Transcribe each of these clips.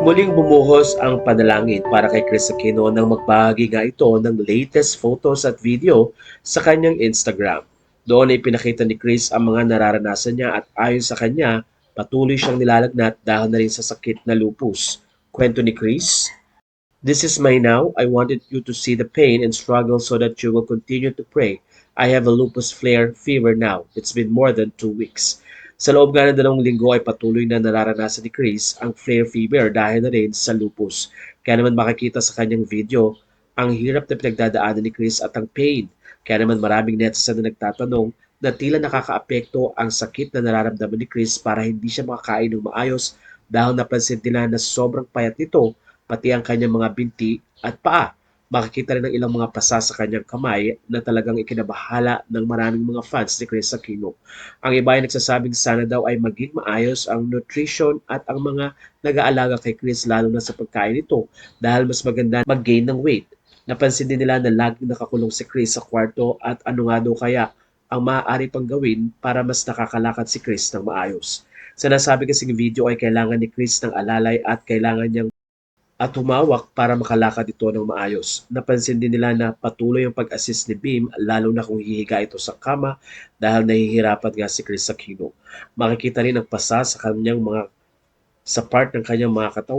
Muling bumuhos ang panalangin para kay Chris Aquino nang magbahagi nga ito ng latest photos at video sa kanyang Instagram. Doon ay pinakita ni Chris ang mga nararanasan niya at ayon sa kanya, patuloy siyang nilalagnat dahil na rin sa sakit na lupus. Kwento ni Chris, "This is my now. I wanted you to see the pain and struggle so that you will continue to pray. I have a lupus flare fever now. It's been more than 2 weeks." Sa loob nga ng 2 linggo ay patuloy na nararanasan ni Chris ang flare fever dahil na rin sa lupus. Kaya naman makikita sa kanyang video ang hirap na pinagdadaanan ni Chris at ang pain. Kaya naman maraming netizen na nagtatanong na tila nakakaapekto ang sakit na nararamdaman ni Chris para hindi siya makakain ng maayos dahil napansin nila na sobrang payat nito pati ang kanyang mga binti at paa. Makikita rin ang ilang mga pasa sa kanyang kamay na talagang ikinabahala ng maraming mga fans ni Chris Aquino. Ang iba ay nagsasabing sana daw ay maging maayos ang nutrition at ang mga nag-aalaga kay Chris lalo na sa pagkain nito dahil mas maganda mag-gain ng weight. Napansin din nila na laging nakakulong si Chris sa kwarto at ano nga daw kaya ang maaari pang gawin para mas nakakalakad si Chris ng maayos. Sa nasabi kasing video ay kailangan ni Chris ng alalay at kailangan niyang at humawak para makalakad ito ng maayos. Napansin din nila na patuloy ang pag-assist ni Beam lalo na kung hihiga ito sa kama dahil nahihirapan nga si Chris Aquino. Makikita rin ang pasa sa part ng kanyang mga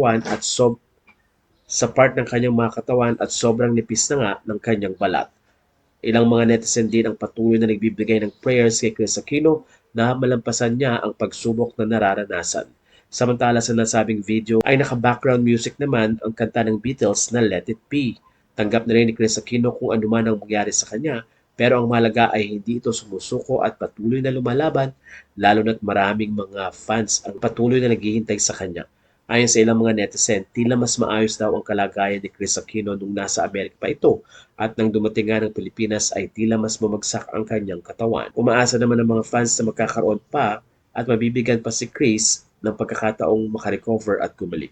katawan at sobrang nipis na nga ng kanyang balat. Ilang mga netizen din ang patuloy na nagbibigay ng prayers kay Chris Aquino na malampasan niya ang pagsubok na nararanasan. Samantala sa nasabing video ay naka-background music naman ang kanta ng Beatles na Let It Be. Tanggap na rin ni Chris Aquino kung ano man ang mangyari sa kanya, pero ang mahalaga ay hindi ito sumusuko at patuloy na lumalaban, lalo na't maraming mga fans ang patuloy na naghihintay sa kanya. Ayon sa ilang mga netizen, tila mas maayos daw ang kalagayan ni Chris Aquino nung nasa Amerika pa ito at nang dumating nga ng Pilipinas ay tila mas bumagsak ang kanyang katawan. Umaasa naman ang mga fans na magkakaroon pa at mabibigyan pa si Chris ng pagkakataong makarecover at gumaling.